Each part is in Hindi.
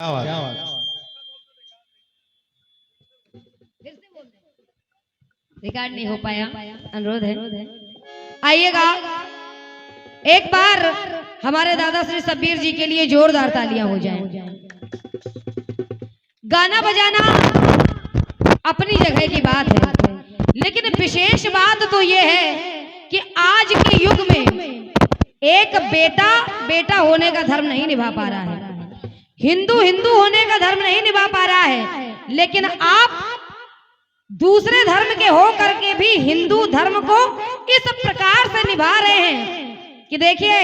क्या बात रिकॉर्ड नहीं हो पाया, अनुरोध है। आइएगा एक बार हमारे दादा श्री सब्बीर जी के लिए जोरदार तालियां हो जाएं। गाना बजाना अपनी जगह की बात है, लेकिन विशेष बात तो ये है कि आज के युग में एक बेटा बेटा होने का धर्म नहीं निभा पा रहा है, हिंदू हिंदू होने का धर्म नहीं निभा पा रहा है, लेकिन आप दूसरे धर्म के हो करके भी हिंदू धर्म को इस प्रकार से निभा रहे हैं कि देखिए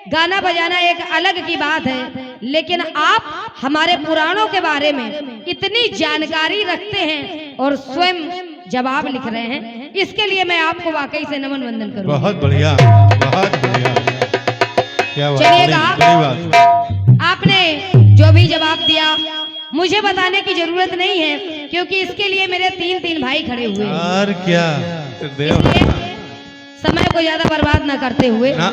गाना बजाना एक अलग की बात है, लेकिन आप हमारे पुराणों के बारे में इतनी जानकारी रखते हैं और स्वयं जवाब लिख रहे हैं, इसके लिए मैं आपको वाकई से नमन वंदन करूंगा। बहुत बढ़िया, बहुत बढ़िया। क्या बात, चलिएगा, आपने जो भी जवाब दिया मुझे बताने की जरूरत नहीं है, क्योंकि इसके लिए मेरे तीन भाई खड़े हुए हैं। और क्या समय को ज्यादा बर्बाद ना करते हुए ना।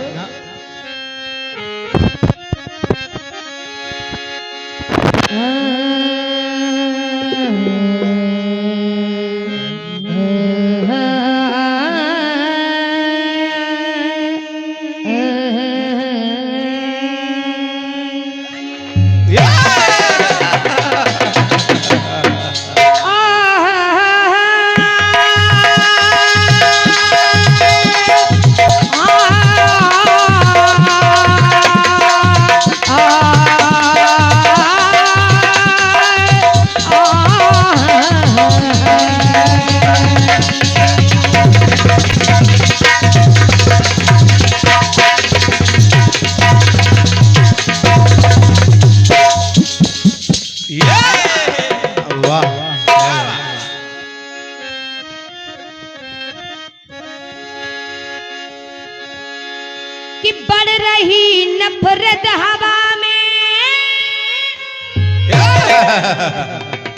कि बढ़ रही नफरत हवा में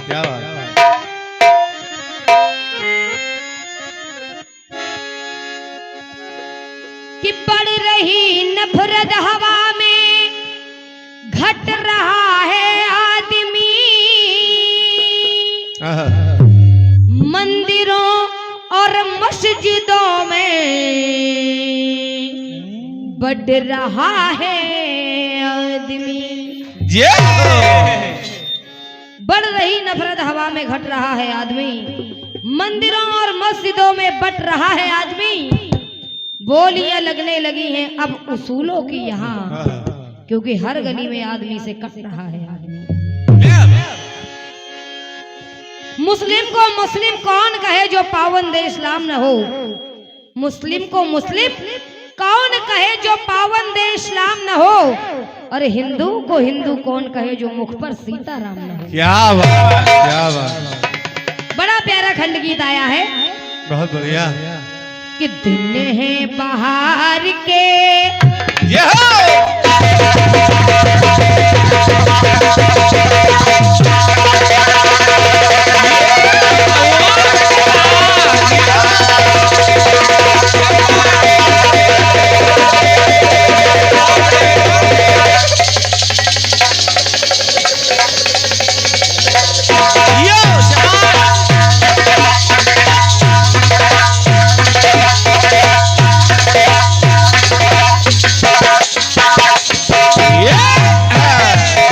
क्या बात, कि बढ़ रही नफरत हवा में घट रहा है आदमी, मंदिरों और मस्जिदों में बढ़ रहा है आदमी। बढ़ रही नफरत हवा में घट रहा है आदमी, मंदिरों और मस्जिदों में बट रहा है आदमी। बोलियां लगने लगी हैं अब उसूलों की यहाँ, क्योंकि हर गली में आदमी से कट रहा है आदमी। मुस्लिम को मुस्लिम कौन कहे जो पाबंद इस्लाम न हो, मुस्लिम को मुस्लिम कौन कहे जो पाबंद इस्लाम न हो, और हिंदू को हिंदू कौन कहे जो मुख पर सीताराम न हो। क्या बात, क्या बात। बड़ा प्यारा खंड गीत आया है, बहुत बढ़िया। कि दिन है बाहर के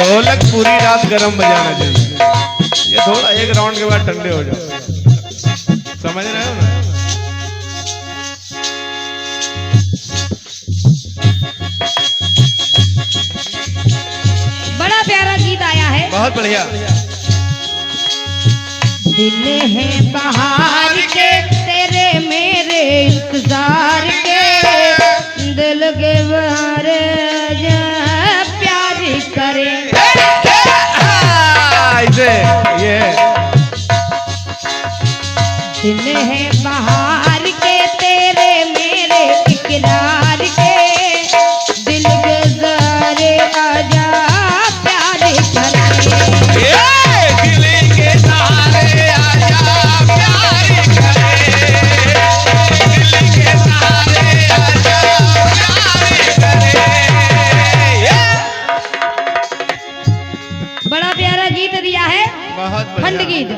ढोलक पूरी रात गरम बजाना चाहिए, ये थोड़ा एक राउंड के बाद ठंडे हो जाओ, समझ रहे हो ना। बड़ा प्यारा गीत आया है, बहुत बढ़िया। दिन है बाहर के तेरे मेरे इंतजार के, दिल के बाहर प्यार करे। ये दिन है बाहर के तेरे मेरे इकरार के, दिल के ज़ारे आजा प्यार करे। दिल के सहारे आजा प्यार करे, दिल के सहारे आजा प्यार करे। प्यारा गीत दिया है, बहुत खंड बढ़िया। गीत।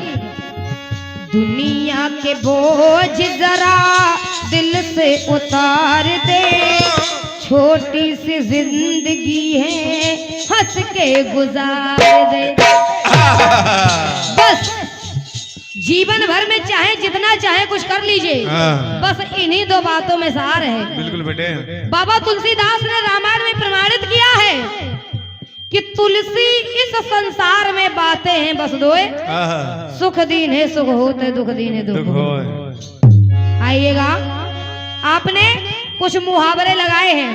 दुनिया के बोझ जरा दिल से उतार दे, छोटी सी जिंदगी है हंस के गुजार दे। बस जीवन भर में चाहे जितना चाहे कुछ कर लीजिए, हाँ। बस इन्हीं दो बातों में सार है। बिल्कुल बेटे। बाबा तुलसीदास ने रामायण में प्रमाणित किया है कि तुलसी इस संसार में बातें हैं बस दोए, हाँ। सुख दीन है सुख होते, दुख दीन है दुख दुख होते। होए। आइएगा, आपने कुछ मुहावरे लगाए हैं,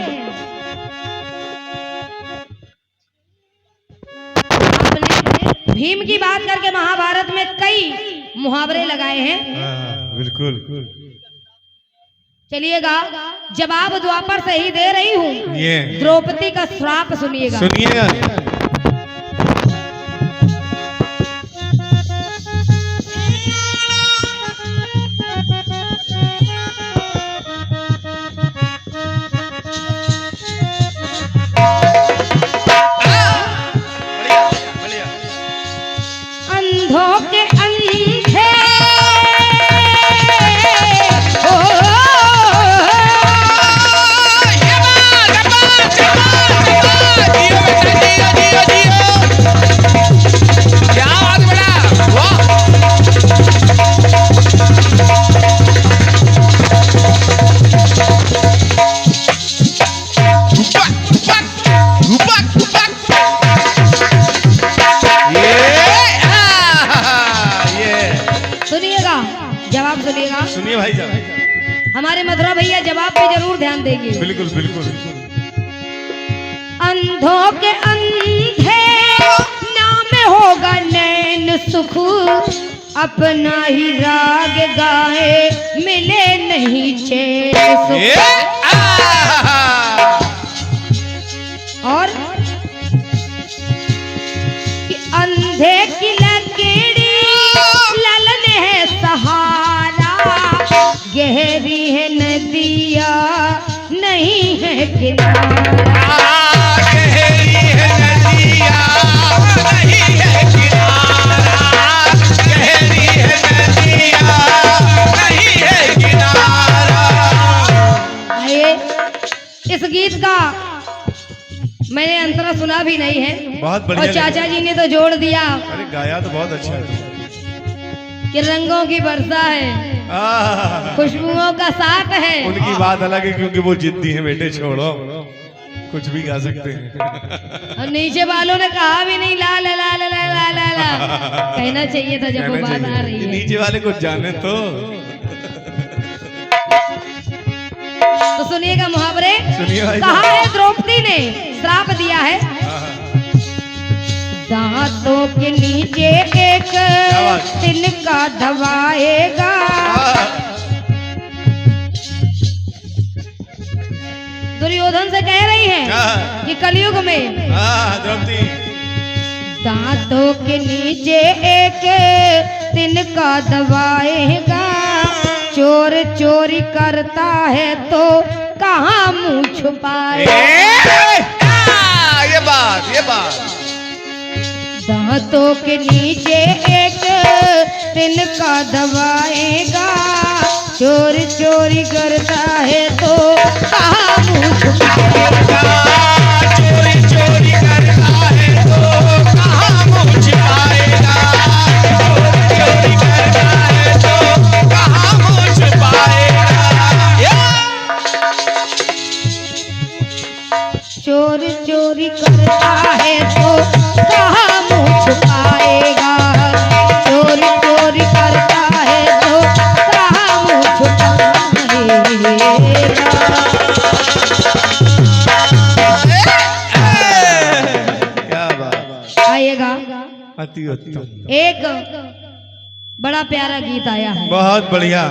आपने भीम की बात करके महाभारत में कई मुहावरे लगाए हैं। हाँ, बिल्कुल। चलिएगा, जवाब द्वापर से ही दे रही हूँ। ये द्रौपदी का श्राप सुनिएगा। सुनिएगा। अंधों के अंधे सुनिएगा, जवाब सुनिएगा। सुनिए भाई साहब। हमारे मथुरा भैया जवाब पे जरूर ध्यान देंगे। बिल्कुल बिल्कुल। अंधों के अंधे नाम होगा नैन सुख, अपना ही राग गाए मिले नहीं चैन सुख। और कि अंधे की लकीड़ी ललन है सहारा, गहरी है नदिया नहीं है किनारा। गहरी है नदिया नहीं है किनारा, गहरी है नदिया नहीं है किनारा। आइए, इस गीत का मैंने अंतरा सुना भी नहीं है, बहुत बढ़िया और चाचा जी ने तो जोड़ दिया अरे गाया तो बहुत अच्छा है। कि रंगों की वर्षा है, खुशबुओं का साथ है। उनकी बात अलग है क्योंकि वो जिद्दी है बेटे, छोड़ो कुछ भी गा सकते हैं। और नीचे वालों ने कहा भी नहीं ला ला ला ला ला ला ला ला, कहना चाहिए था जब वो बात आ रही है। नीचे वाले कुछ जाने तो सुनिएगा मुहावरे। सुनिए भाई कहा है द्रौपदी ने श्राप दिया है, दांतों के नीचे एक तिनका दबाएगा, दुर्योधन से कह रही है कि कलयुग में द्रौपदी दांतों के नीचे एक तिनका दबाएगा, चोर चोरी करता है तो कहाँ मुंह छुपाएगा। ये बात दांतों के नीचे एक तिनका दबाएगा, चोर चोरी करता है तो कहाँ मुंह छुपाएगा। चोरी चोरी करता है तो कहाँ मुँह छुपाएगा, चोरी करता है तो कहाँ मुँह छुपाएगा। चोर चोरी करता है तो कहाँ मुंह छुपाएगा, चोरी चोरी करता है तो कहाँ मुंह छुपाएगा। क्या बात। आइएगा, अति उत्तम। एक बड़ा प्यारा गीत आया है। बहुत बढ़िया।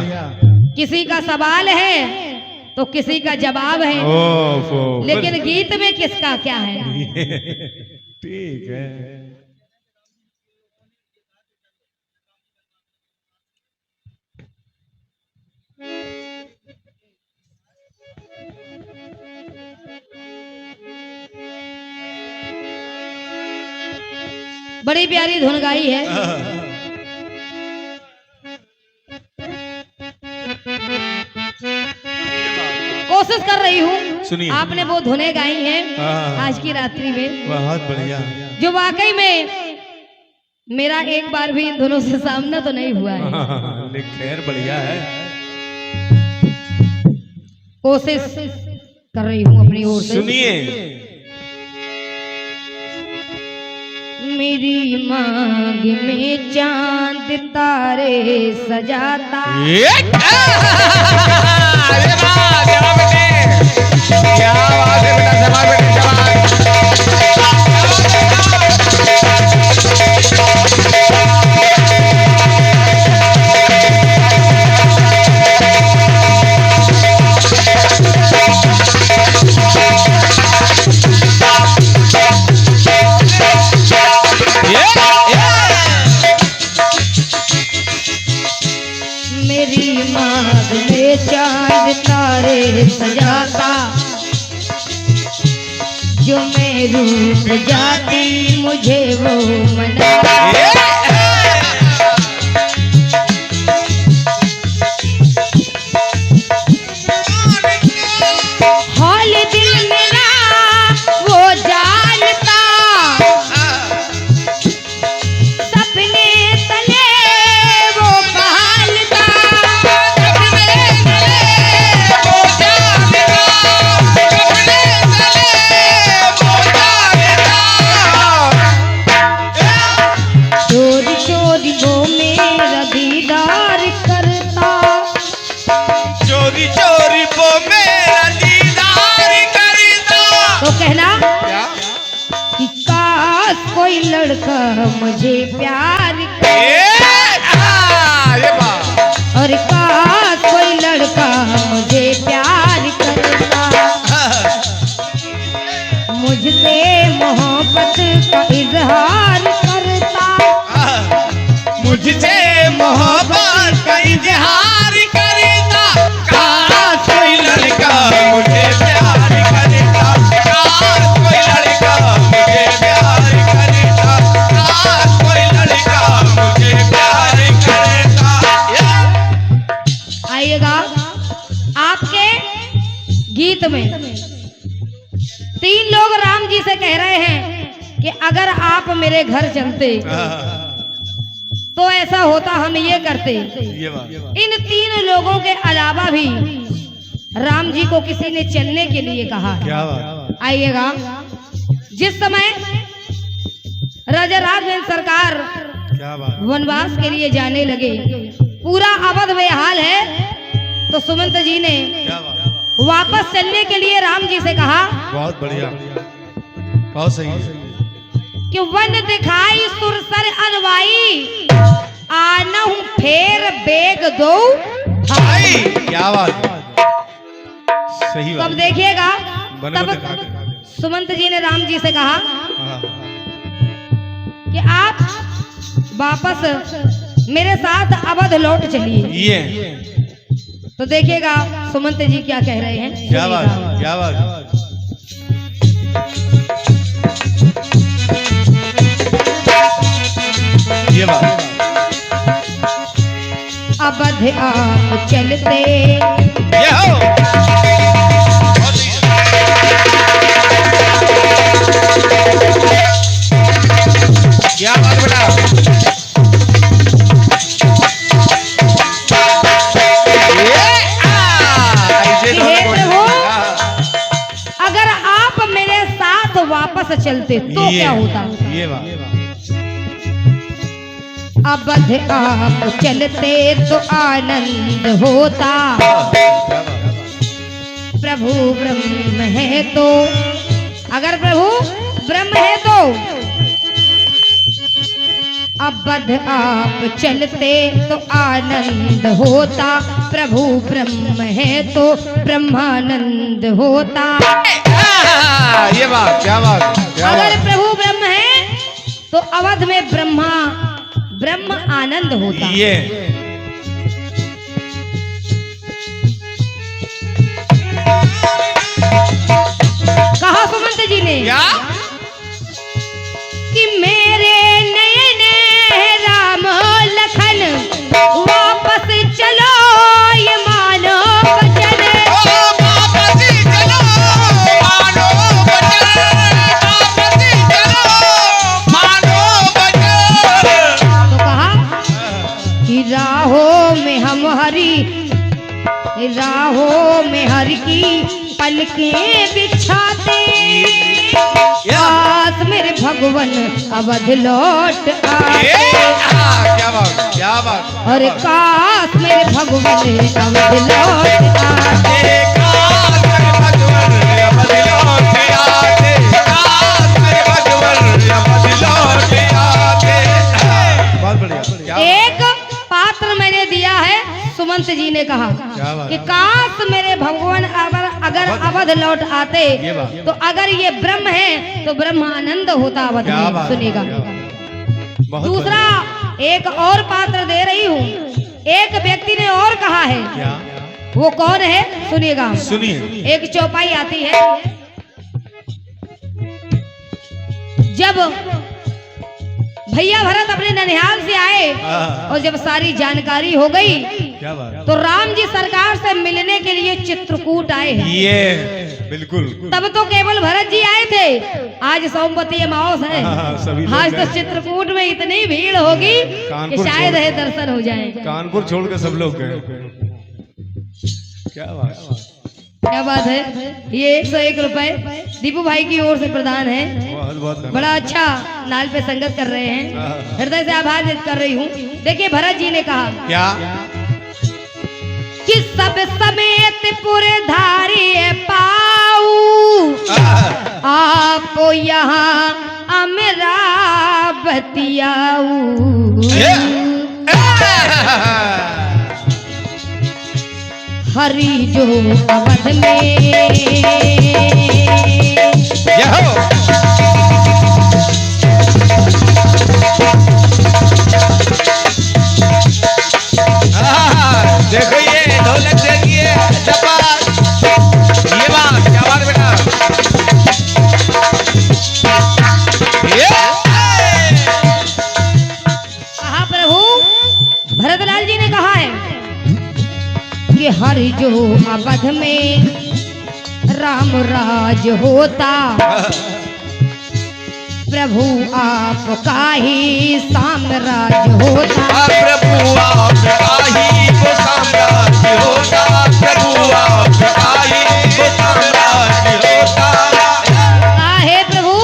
किसी का सवाल है तो किसी का जवाब है, ओफो, लेकिन गीत में किसका क्या है। ठीक है। बड़ी प्यारी धुन गाई है। कोशिश कर रही हूँ, सुनिए। आपने वो धुनें गाई हैं आज की रात्रि में, बहुत बढ़िया, जो वाकई में मेरा एक बार भी इन दोनों से सामना तो नहीं हुआ है। लेकिन खैर बढ़िया है। कोशिश कर रही हूँ अपनी ओर से। सुनिए। मेरी मांग में चांद तारे सजाता, क्या बात है बेटा, शाबाश बेटा, शाबाश। मेरी मांग में चांद तारे सजाता, जो मैं रूठ जाती मुझे वो मनाता। हाल दिल मेरा वो जानता, सपने तले वो बहालता, सपने तले वो जानता, सपने तले वो जानता। चोरी चोरी वो मेरा दीदार करता, चोरी चोरी वो मेरा दीदार करता। तो कहना क्या? कि काश कोई लड़का मुझे प्यार करे, अरे वाह। और काश कोई लड़का मुझे प्यार करता, मुझसे मोहब्बत का इजहार करता, मुझसे मोहब्बत का इजहार करता। काश कोई लड़का मुझे प्यार करता, काश कोई लड़का मुझे प्यार करता, काश कोई लड़का मुझे प्यार करता। आइएगा आपके गीत में 3 लोग राम जी से कह रहे हैं कि अगर आप मेरे घर चलते तो ऐसा होता, हम ये करते। ये बात। इन 3 लोगों के अलावा भी राम जी को किसी ने चलने के लिए कहा है। क्या बात। आइएगा, जिस समय राजा राघवेंद्र सरकार क्या बात। वनवास के लिए जाने लगे, पूरा अवध बेहाल है, तो सुमंत जी ने क्या बात। वापस चलने के लिए राम जी से कहा बहुत बढ़िया, बहुत सही है। कि वन दिखाई सुरसर अनवाई, आनहु फेर बेग दो भाई। क्या बात। सही बात। तब देखिएगा, बन तब दिखा दे। सुमंत जी ने राम जी से कहा हाँ। कि आप वापस मेरे साथ अवध लौट चलिए। ये तो देखिएगा सुमंत जी क्या कह रहे हैं। क्या बात, क्या बात। ये बात। अवध आप चलते, ये हो। क्या बात बेटा। हे प्रभु, अगर आप मेरे साथ वापस चलते तो क्या होता। ये बात। अवध आप चलते तो आनंद होता, प्रभु ब्रह्म है तो, अगर प्रभु ब्रह्म है तो अवध आप चलते तो आनंद होता, प्रभु ब्रह्म है तो ब्रह्मानंद होता। ये बात, क्या बात, क्या अगर बात। प्रभु ब्रह्म है तो अवध में ब्रह्म आनंद होता। ये कहा सुमंत जी ने क्या? कि मेरे राहों में हर की पलकें बिछाते, काश मेरे भगवन अवध लौट आते। क्या बात और काश मेरे भगवन अवध लौट आते। काश मेरे भगवन अवध लौट आते, काश मेरे भगवन अवध लौट आते। बहुत बढ़िया। एक पात्र मैंने दिया है, सुमंत जी ने कहा कि काश मेरे भगवान अगर अवध लौट आते, तो अगर ये ब्रह्म है तो ब्रह्मानंद होता अवध में। सुनिएगा। दूसरा एक और पात्र दे रही हूँ। एक व्यक्ति ने और कहा है, वो कौन है सुनिएगा। सुनिए। एक चौपाई आती है, जब भैया भरत अपने ननिहाल से आए और जब सारी जानकारी हो गई, क्या बात। तो राम जी सरकार से मिलने के लिए चित्रकूट आए हैं। ये बिल्कुल। तब तो केवल भरत जी आए थे, आज सोमवती अमावस है। आज तो चित्रकूट में इतनी भीड़ होगी कि शायद है दर्शन हो जाए। कानपुर छोड़ के सब लोग गए। क्या बात, क्या बात है। ये 101 रुपए दीपू भाई की ओर से प्रदान है। बहुत बहुत बड़ा अच्छा नाल पे संगत कर रहे हैं, हृदय से आभार व्यक्त कर रही हूँ। देखिए भरत जी ने कहा क्या कि सब समेत पूरे धारिये पाऊ, आप यहाँ अमरावती आऊ। हरि जो अवध में देखो ये ढोलक देखिए, ये बात क्या बात बेटा। कहा प्रभु, भरतलाल जी ने कहा है कि हरि जो अवध में राम राज होता, प्रभु आपका ही साम्राज्य होता। प्रभु आपका ही वो साम्राज्य होता, प्रभु आपका ही वो साम्राज्य होता। आहे प्रभु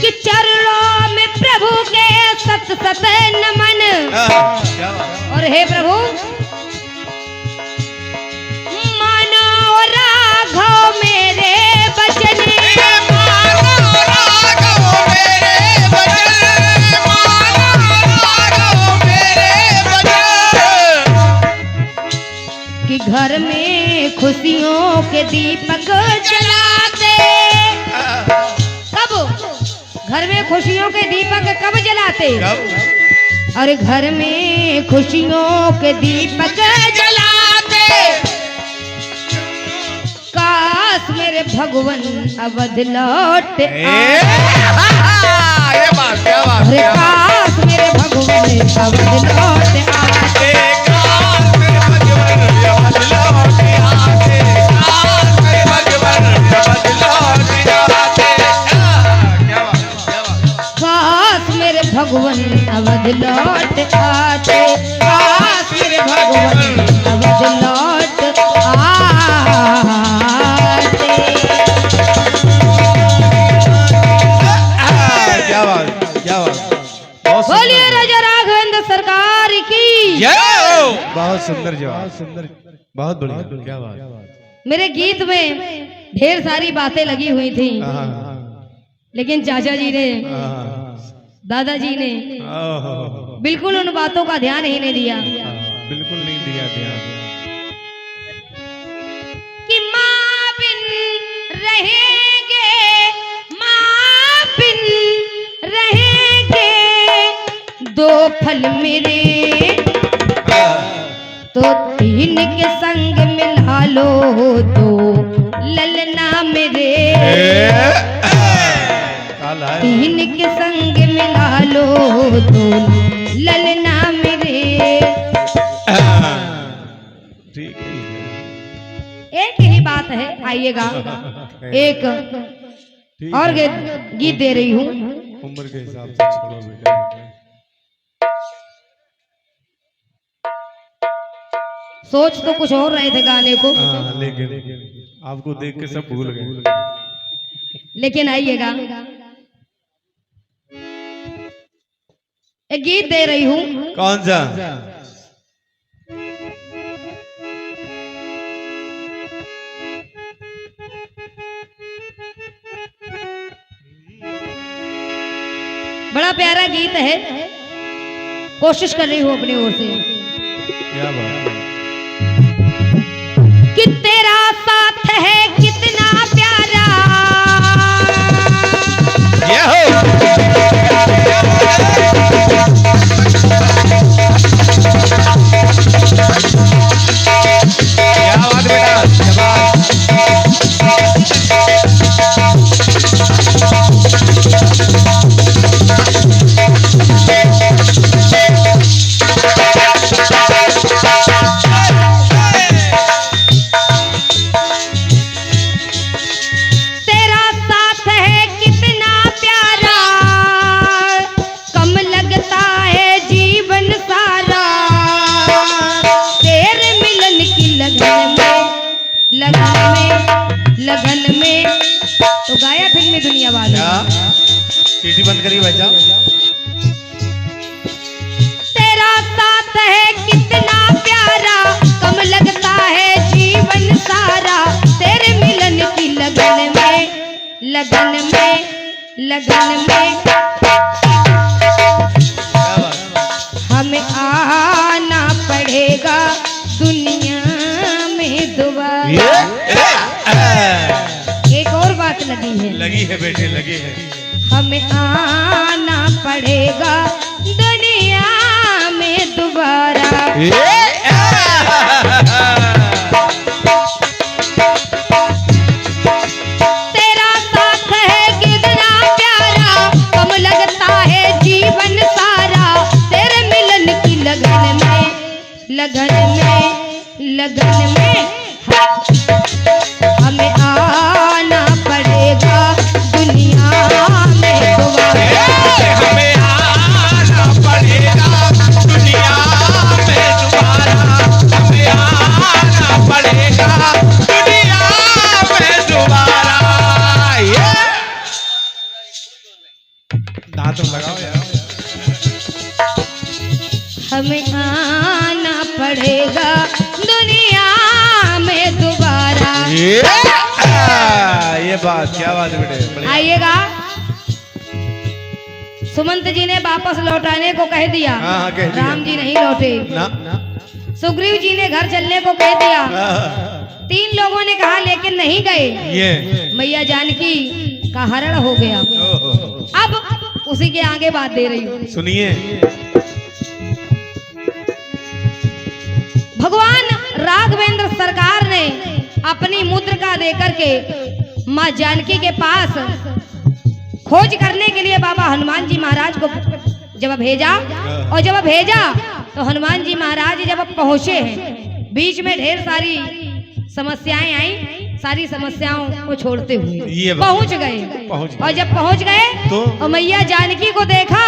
कि चरणों में प्रभु के सत सत नमन। और हे प्रभु मानो राघव मेरे बचन, कि घर में खुशियों के दीपक जलाते। कब घर में खुशियों के दीपक कब जलाते? और घर में खुशियों के दीपक जलाते, काश मेरे भगवन अवध लौट आए। ये बात क्या बात। अरे काश मेरे भगवन अवध लौट आते। भगवन अवध लौट आते, काश मेरे भगवन अवध लौट आते। क्या बात, क्या बात। बोलिए राजा राघवेंद्र सरकार की। बहुत सुंदर जवाब, सुंदर, बहुत बढ़िया। क्या बात। मेरे गीत में ढेर सारी बातें लगी हुई थी, लेकिन चाचा जी ने, दादाजी ने बिल्कुल उन बातों का ध्यान ही नहीं दिया। बिल्कुल नहीं दिया ध्यान। कि माँ बिन रहेंगे, माँ बिन रहेंगे दो फल मेरे, तो तीन के संग मिला लो दो ललना मेरे। तीन के संग मिला लो दो ललना मेरे। ठीक है। एक ही बात है, आइएगा एक और गीत दे रही हूँ। उम्र के हिसाब से छोड़ो बेटा। सोच तो कुछ और रहे थे गाने को, हाँ, लेकिन आपको देख के सब भूल गए। लेकिन आइएगा, एक गीत दे रही हूँ। कौन सा? बड़ा प्यारा गीत है, कोशिश कर रही हूँ अपनी ओर से। क्या बात है? कि तेरा साथ है कितना प्यारा, ये हो। क्या बात बेटा, शाबाश। लगन में तो गाया फिल्मी दुनिया वाले। सीटी बंद करिए भाई साहब। तेरा साथ है कितना प्यारा, कम लगता है जीवन सारा, तेरे मिलन की लगन में, लगन में, लगन में हमें आना पड़ेगा दुनिया में दोबारा। एक और बात लगी है बेटे, लगी है। हमें आना पड़ेगा दुनिया में दोबारा। तेरा साथ है कितना प्यारा, कम लगता है जीवन सारा, तेरे मिलन की लगन में, लगन में, लगन में हमें आना पड़ेगा दुनिया में दोबारा। हमें आना पड़ेगा दुनिया में दोबारा, हमें आना पड़ेगा दुनिया में दोबारा। दांत लगाओ यार। हमें आना पड़ेगा दुनिया में दोबारा। ये बात, क्या बात है बेटे। आइएगा, सुमंत जी ने वापस लौटाने को कह दिया। हाँ, कह दिया। राम जी नहीं लौटे। ना। सुग्रीव जी ने घर चलने को कह दिया। 3 लोगों ने कहा लेकिन नहीं गए। ये मैया जानकी का हरण हो गया। अब उसी के आगे बात दे रही हूँ, सुनिए। भगवान राघवेंद्र सरकार ने अपनी मुद्रिका देकर के माँ जानकी के पास खोज करने के लिए बाबा हनुमान जी महाराज को जब भेजा, और जब भेजा तो हनुमान जी महाराज जब पहुंचे हैं, बीच में ढेर सारी समस्याएं आई, सारी समस्याओं को छोड़ते हुए पहुंच गए। और जब पहुंच गए तो मैया जानकी को देखा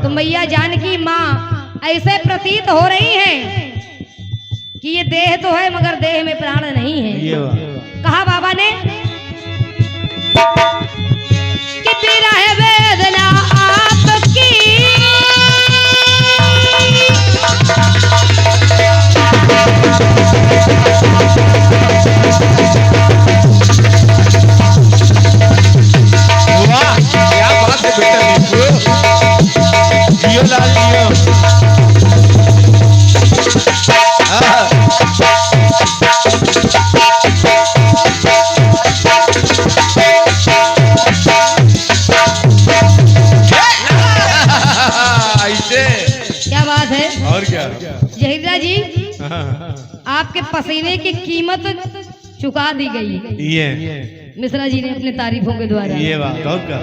तो मैया जानकी माँ ऐसे प्रतीत हो रही हैं कि ये देह तो है मगर देह में प्राण नहीं है। कहा बाबा ने कि तेरा है वेदना आपकी, वाह, क्या बात है बेटा। जियो लाल जियो। क्या बात है। और क्या जहीरा जी, आपके पसीने की कीमत चुका दी गई। ये मिश्रा जी ने अपने तारीफों के द्वारा। ये बात और क्या।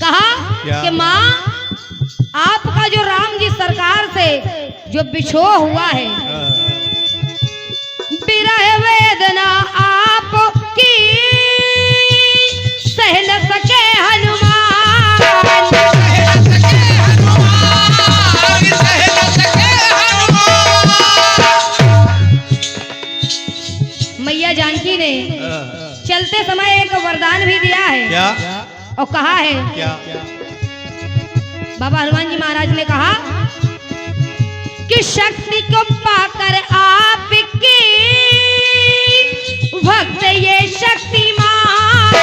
कहा कि माँ आपका जो राम जी सरकार से जो बिछोह हुआ है, विरह वेदना आपकी सह न सके हनुमान, सह न चलते समय एक वरदान भी दिया है। क्या? और कहा है क्या? बाबा हनुमान जी महाराज ने कहा कि शक्ति को पाकर आपकी भक्त ये शक्तिमान,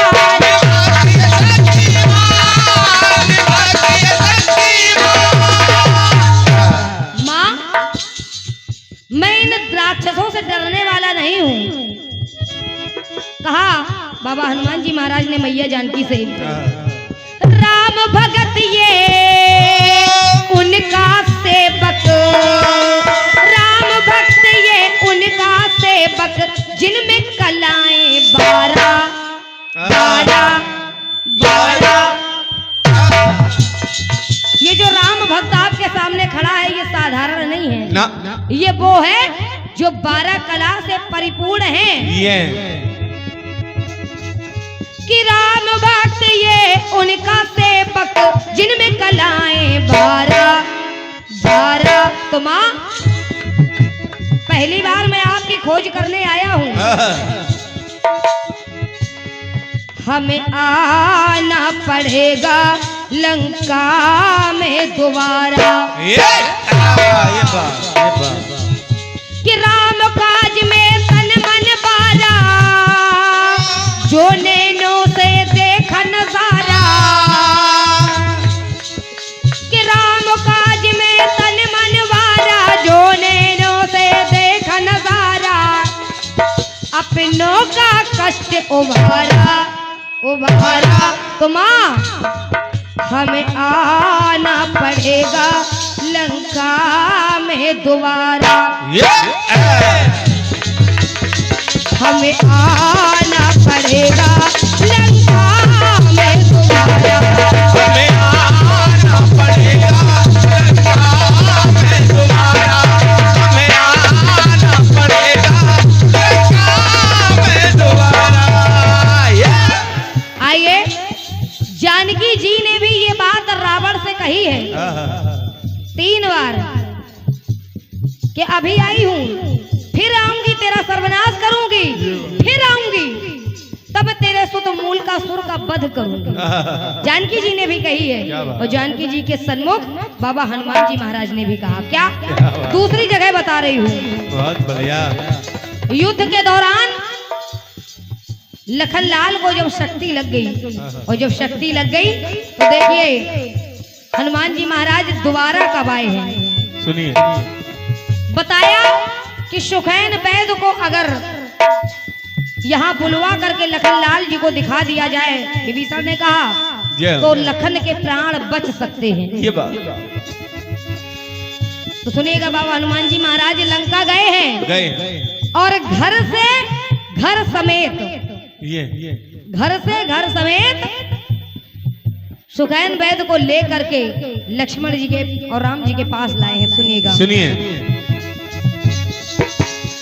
माँ मैं इन राक्षसों से डरने वाला नहीं हूँ। कहा बाबा हनुमान जी महाराज ने मैया जानकी से, राम भगत ये उनका सेवक, राम भक्त ये उनका सेवक, जिनमें कलाएं 12 12 12। ये जो राम भक्त आपके सामने खड़ा है ये साधारण नहीं है ना, ये वो है जो 12 कला से परिपूर्ण है। ये कि राम भक्त ये उनका सेवक, जिनमें कलाएं 12 12। तो माँ पहली बार मैं आपकी खोज करने आया हूँ, हमें आना पड़ेगा लंका में दोबारा। ये बात कि राम काज में तन मन बारा, जो नैनों से देखा नजारा, कि राम काज में तन मन बारा, जो नैनों से देखा नजारा, अपनों का कष्ट उभारा उभारा। तो माँ हमें आना पड़ेगा लंका में दोबारा, हमें आना पड़ेगा लंका में दोबारा, हमें आना पड़ेगा लंका में दोबारा, हमें आना पड़ेगा लंका में दोबारा। आइए, जानकी जी ने भी ये बात रावण से कही है 3 बार कि अभी आई हूँ, फिर आऊंगी, तेरा सर्वनाश करूंगी, फिर आऊंगी, तब तेरे सुत मूल का सुर का वध करूंगी। जानकी जी ने भी कही है। और जानकी जी के सन्मुख बाबा हनुमान जी महाराज ने भी कहा। क्या? दूसरी जगह बता रही हूँ। बहुत बढ़िया। युद्ध के दौरान लखनलाल को जब शक्ति लग गई, और जब शक्ति लग गई तो देखिए हनुमान जी महाराज दोबारा कब आए हैं। सुनिए। बताया कि सुखैन वैद्य को अगर यहाँ बुलवा करके लखनलाल जी को दिखा दिया जाए, विभीषण ने कहा, तो लखन के प्राण बच सकते हैं। ये बात तो सुनिएगा, बाबा हनुमान जी महाराज लंका गए हैं, और घर समेत घर समेत सुखैन वैद्य को लेकर के लक्ष्मण जी के और राम जी के पास लाए हैं। सुनिएगा, सुनिए।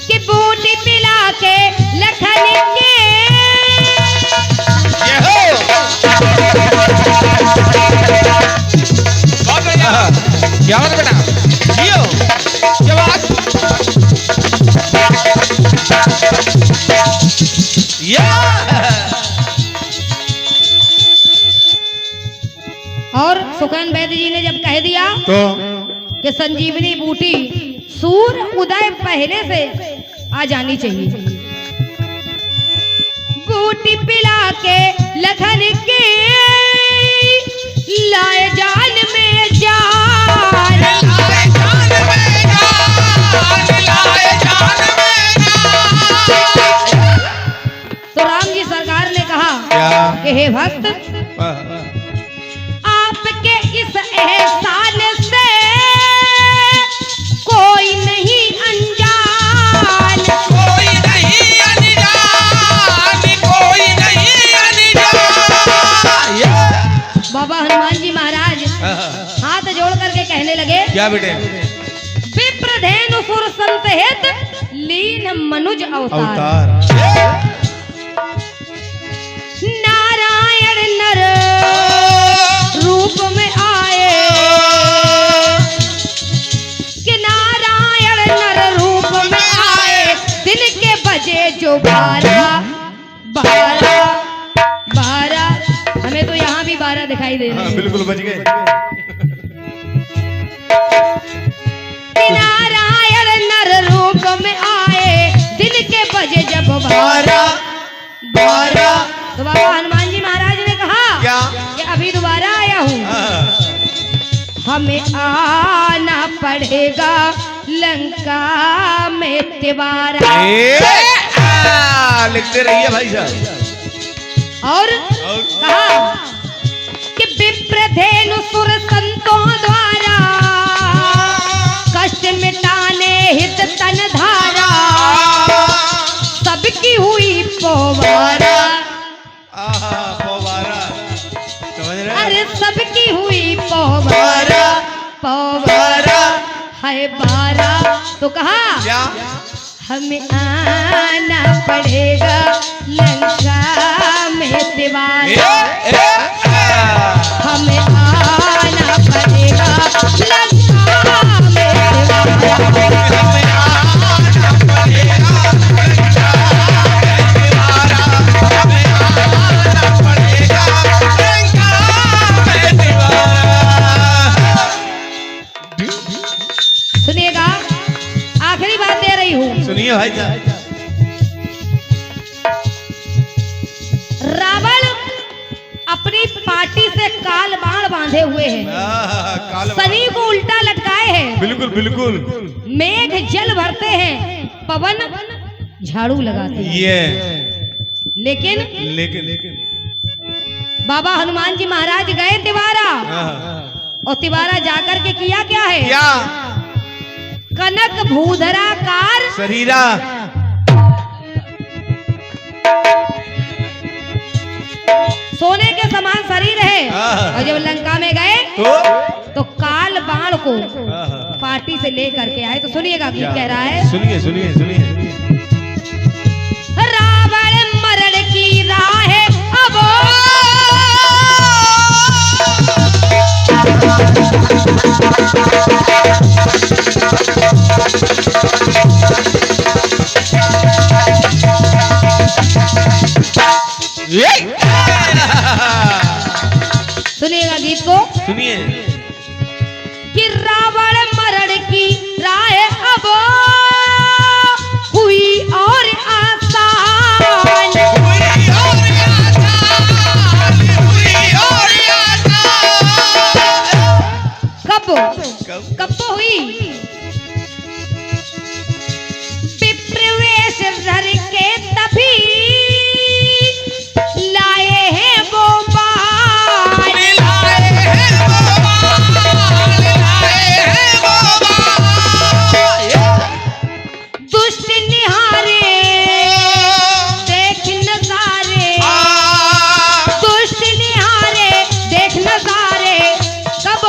कि बूटी पिला के लखन के, ये हो क्या बात बेटा, जियो क्या बात, और सुखैन वैद्य जी ने जब कह दिया तो कि संजीवनी बूटी सूर्य उदय पहले से आ जानी चाहिए, बूटी पिला के लखन के लाए जान में जान, तो राम जी सरकार ने कहा कि हे भक्त, आपके इस एहसान से कोई नहीं अनजान, कोई नहीं अनजान, कोई नहीं अनजान। बाबा हनुमान जी महाराज हाथ जोड़ करके कहने लगे, क्या बेटे, विप्रधेनु सुर संत हित लीन मनुज अवतार, नारायण नर रूप में आए, कि नारायण नर रूप में आए, दिन के बजे जो 12 12 12 हमें तो यहाँ भी 12 दिखाई दे रहे हाँ, हैं। बिल्कुल बच गए। नारायण नर रूप में आए दिल के बजे जब 12 12 तो बाबा हनुमान जी महाराज ने कहा क्या? कि अभी दोबारा आया हूँ, हमें आना पड़ेगा लंका में तिवारा। लिखते रहिए भाई साहब। और कहा कि विप्रधेनु सुर संतों द्वारा कष्ट मिटाने हित तन धारा सबकी हुई पोवारा। पोवारा समझ रहे? अरे सबकी हुई पोवारा पोवारा है 12 तो कहा क्या? हमें आना पड़ेगा लंका में तिवारा। हमें आना पड़ेगा लंका में सुनिएगा, आखिरी बात दे रही हूँ। सुनिए भाई साहब। रावण अपनी पार्टी से काल बाण बांधे हुए हैं, शनि को उल्टा लटकाए हैं, बिल्कुल बिल्कुल। मेघ जल भरते हैं, पवन झाड़ू लगाते हैं। ये लेकिन लेकिन बाबा हनुमान जी महाराज गए तिवारा, और तिवारा जाकर के किया क्या है? क्या? कनक भूधराकार शरीरा सोने के समान शरीर है, और जब लंका में गए तो काल बाण को पार्टी से लेकर के आए। तो सुनिएगा क्या कह रहा है। सुनिए सुनिए सुनिए। रावण मरण की राह अब सुनिएगा गीत को। सुनिए कि रावण मरण की राह अब हुई और आसान, कब तो हुई? विप्रवेश धर के तभी लाए हैं वो बाण, दुष्ट निहारे देख नजारे, दुष्ट निहारे देख नजारे, कब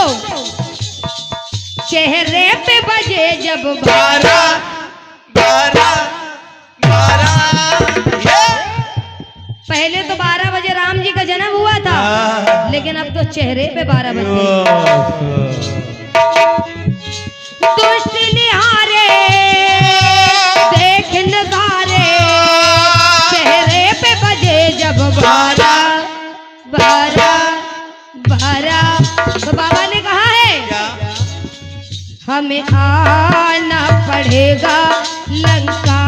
चेहरे पे बजे जब 12 पहले तो 12 बजे राम जी का जन्म हुआ था, लेकिन अब तो चेहरे पे 12 बज गए। दुष्ट निहारे देख नजारे, चेहरे पे बजे जब 12 तो बाबा ने कहा है हमें आना पड़ेगा लंका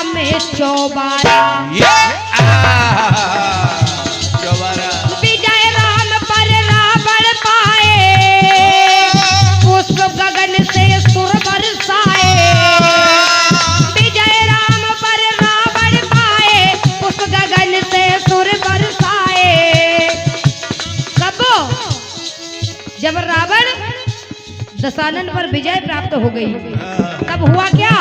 में 24। विजय राम पर रावण पाए, पुष्प गगन से सुर बरसाए। विजय राम पर रावण पाए, पुष्प गगन से सुर बरसाए। कब? जब रावण दशानन पर विजय प्राप्त हो गई, तब हुआ क्या?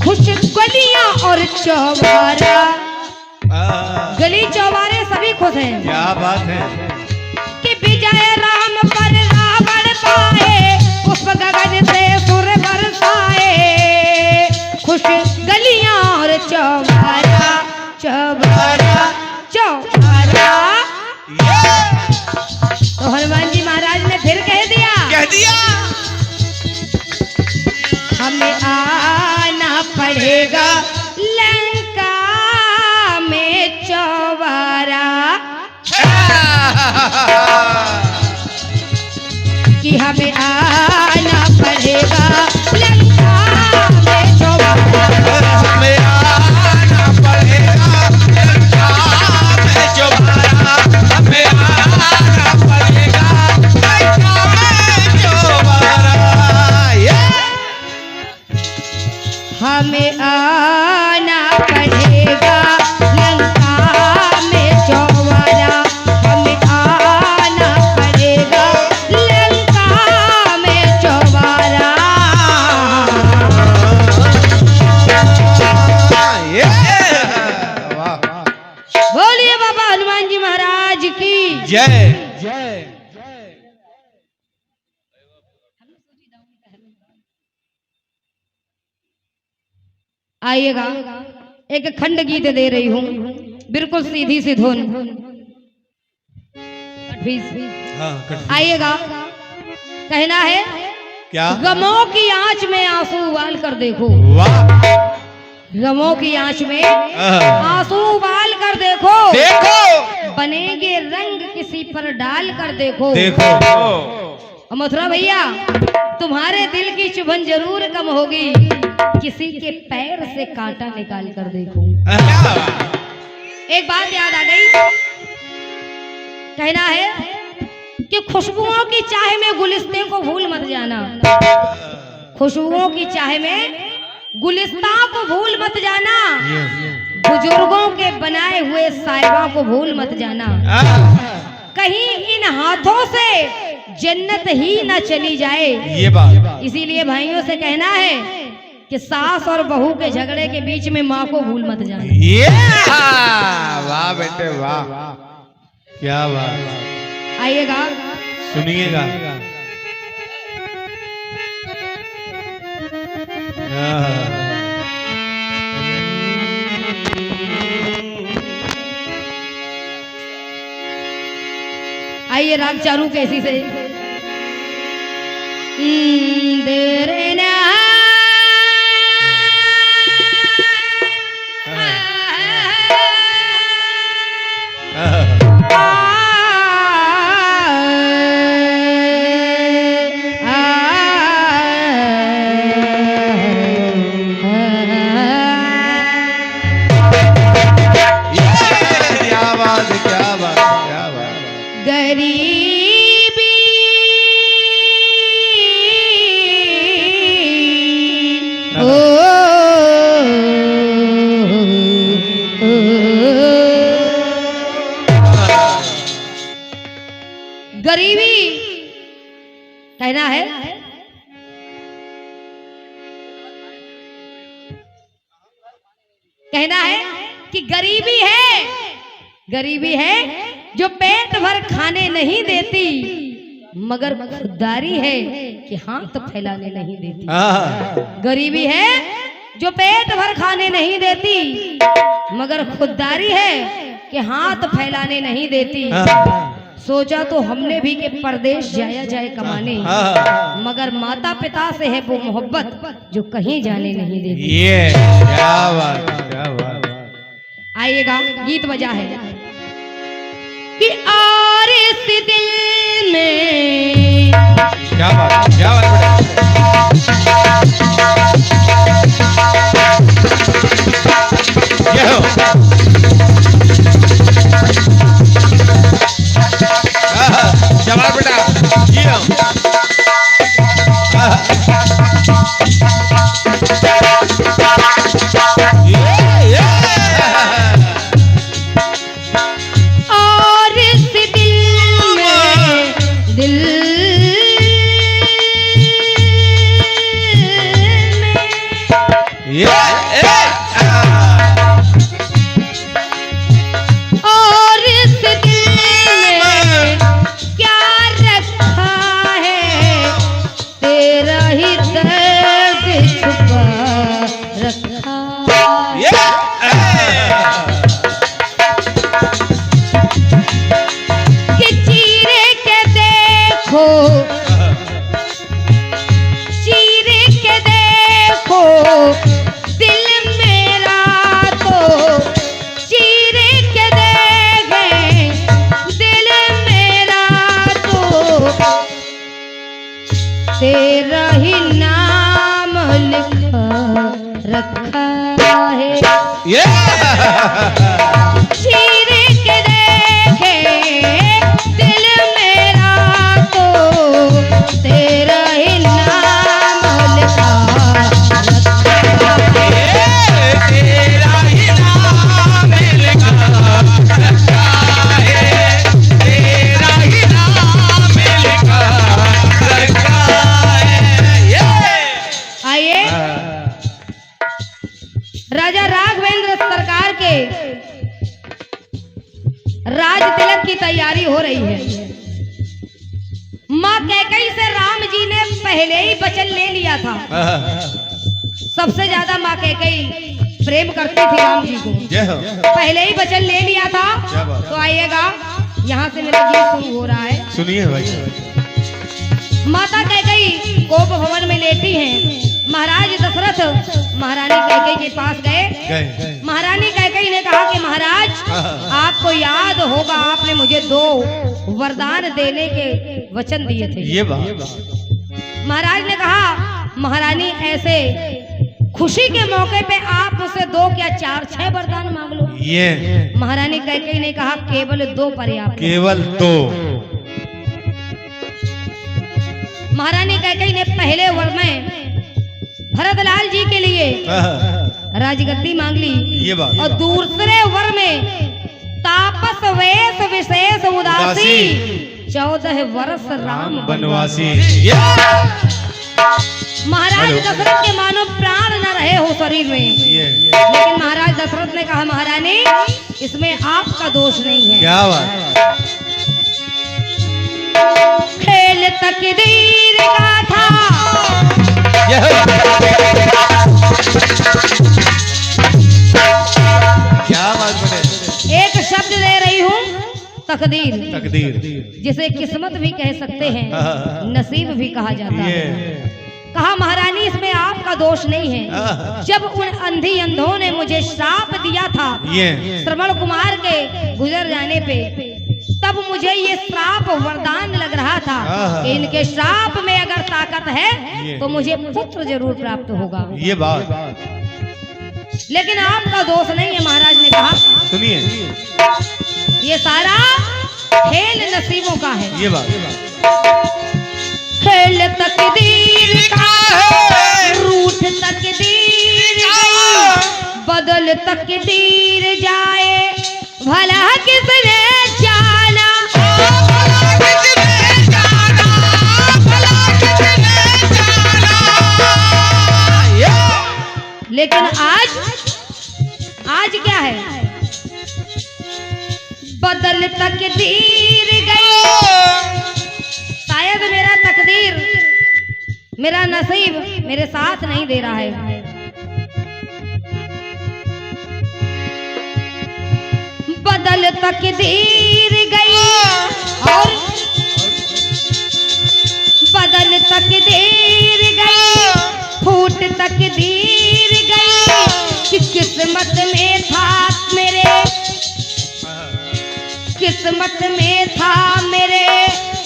खुश गलियां और चौबारा, गली चौबारे सभी खुश हैं। क्या बात है कि विजय राम पर रावण पाए, पुष्प गगन से सुर बरसाए। खुश गलियां और चौबारा चौबारा चौबारा। तो हनुमान जी महाराज ने फिर कह दिया हमें आना पड़ेगा लंका कि हमें आना पड़ेगा लंका में दोबारा, हमें आना पड़ेगा लंका में दोबारा, हमें आना पड़ेगा लंका में दोबारा। हमें आना पड़ेगा लंका में दोबारा, हमें आना पड़ेगा लंका में दोबारा। बोलिए बाबा हनुमान जी महाराज की जय जय। आइएगा, एक खंड गीत दे रही हूँ, बिल्कुल सीधी सी धुन। आइएगा, कहना है क्या? गमों की आंच में आंसू उबाल कर देखो, वाह, गमों की आंच में आंसू उबाल कर देखो, देखो बनेंगे रंग किसी पर डाल कर देखो। देखो मथुरा भैया, तुम्हारे दिल की चुभन जरूर कम होगी, किसी के पैर से कांटा निकाल कर देखो। एक बात याद आ गई, कहना है कि खुशबुओं की चाह में गुलिस्ते को भूल मत जाना, खुशबुओं की चाह में गुलिस्ता को भूल मत जाना, बुजुर्गों के बनाए हुए साहिबा को भूल मत जाना, कहीं इन हाथों से जन्नत ही न चली जाए। ये बात इसीलिए भाइयों से कहना है कि सास और बहू के झगड़े के बीच में माँ को भूल मत जाना। ये वाह बेटे वाह, क्या बात। आइएगा, सुनिएगा। आइए राग चारू कैसी से देरे ना गरीबी कहना है कि गरीबी है जो पेट भर खाने नहीं देती, मगर खुददारी है कि हाथ फैलाने नहीं देती। गरीबी है जो पेट भर खाने नहीं देती, मगर खुददारी है कि हाथ फैलाने नहीं देती। सोचा तो हमने भी कि परदेश जाया जाए कमाने, मगर माता पिता से है वो मोहब्बत जो कहीं जाने नहीं देती। ये क्या बात, क्या बात। आइएगा, गीत बजा है कि और इस दिल में क्या बात, क्या बात बेटा। ये हो जवाब बेटा, ये और इस दिल में दिल में रखा है। ये चीर के देखे दिल मेरा तो तेरा ही नाम लिखा रखा है। तेरा ही नाम लिखा रखा है, तेरा ही नाम लिखा रखा है। ये आइए राजा राघवेंद्र सरकार के राज तिलक की तैयारी हो रही है। माँ कैकेयी से राम जी ने पहले ही वचन ले लिया था। सबसे ज्यादा माँ कैकेयी प्रेम करती थी राम जी को, पहले ही वचन ले लिया था। तो आइएगा यहाँ से मेरा गीत शुरू हो रहा है, सुनिए भाई। माता कैकेयी कोप भवन में लेटी हैं। महाराज दशरथ महारानी कैकेयी के पास गए। महारानी कैकेयी ने कहा कि महाराज आपको याद होगा आपने मुझे 2 वरदान देने के वचन दिए थे। ये बात महाराज ने कहा महारानी ऐसे खुशी के मौके पे आप मुझसे 2 क्या 4-6 वरदान मांग लो। ये महारानी कैकेयी ने कहा केवल 2 पर्याप्त। केवल 2। महारानी कैकेयी ने पहले वर में भरतलाल जी के लिए राजगद्दी मांग ली। ये बात। और दूसरे वर में तापस वेश विशेष उदासी 14 वर्ष राम बनवासी। महाराज दशरथ के मानो प्राण न रहे हो शरीर में, लेकिन महाराज दशरथ ने कहा महारानी इसमें आपका दोष नहीं है। क्या बात। खेल तकदीर का था क्या बात बने। एक शब्द दे रही हूँ तकदीर, तकदीर जिसे किस्मत भी कह सकते हैं, नसीब भी कहा जाता है। कहा महारानी इसमें आपका दोष नहीं है। जब उन अंधी अंधों ने मुझे श्राप दिया था श्रवण कुमार के गुजर जाने पे, तब मुझे ये श्राप वरदान लग रहा था कि इनके श्राप में अगर ताकत है तो मुझे पुत्र जरूर प्राप्त होगा। ये बात। लेकिन आपका दोष नहीं है। महाराज ने कहा सुनिए ये सारा खेल नसीबों का है। ये बात। खेल तकदीर का है, रूठ तकदीर गई, बदल तकदीर जाए, भला किसने जाना, भला किसने जाना, भला किसने जाना। लेकिन आज क्या है, बदल तकदीर गई। शायद मेरा तकदीर मेरा नसीब मेरे साथ नहीं दे रहा है। बदल तकदीर गई और बदल तकदीर गई, फूट तकदीर गई कि किस्मत में था मेरे, किस्मत में था मेरे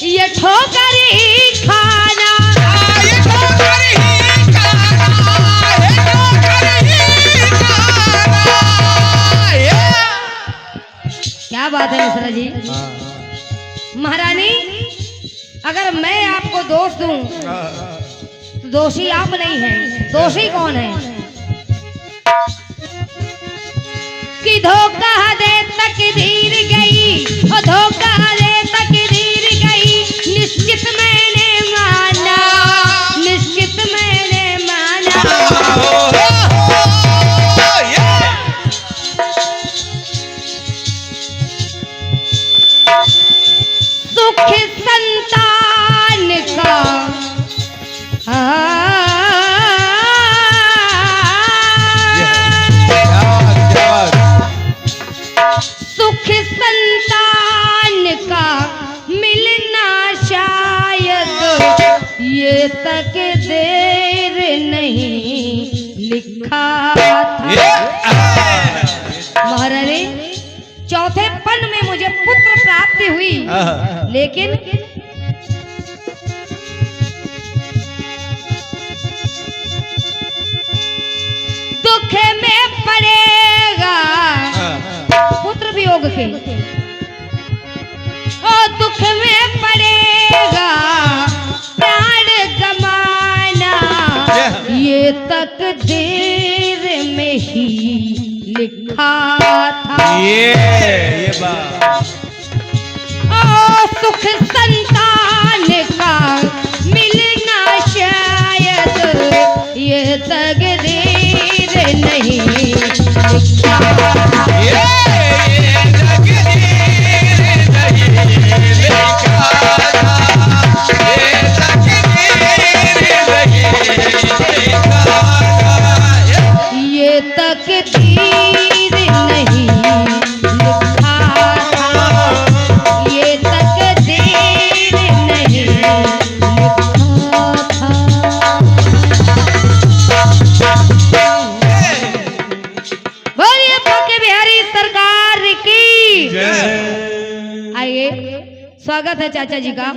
ये ठोकर ही खाना, ये ठोकर ही खाना, ये ठोकर ही खाना। क्या बात है मिश्रा जी। महारानी अगर मैं आपको दोष दूं तो दोषी आप नहीं हैं। दोषी कौन है कि धोखा दे तकदीर गई, और धोखा दे तकदीर गई, निश्चित मैंने माना, निश्चित मैंने माना। सुख संतान का सुख संतान का मिलना शायद ये तक देर नहीं लिखा था। महारानी चौथे पन में मुझे पुत्र प्राप्ति हुई, लेकिन दुख में पड़ेगा पुत्र वियोग के, ओ दुख में पड़ेगा प्राण गमाना, ये तकदीर में ही लिखा था। ये बात ओ सुख संतान का मिलना शायद ये तकदीर नहीं लिखा। ये तकदीर नहीं लिखा था, ये तकदीर नहीं लिखा था, ये तकदीर नहीं लिखा था, ये तकदीर नहीं लिखा था। बोलिए बांके बिहारी सरकार की। जय। आइए, स्वागत है चाचा जी का।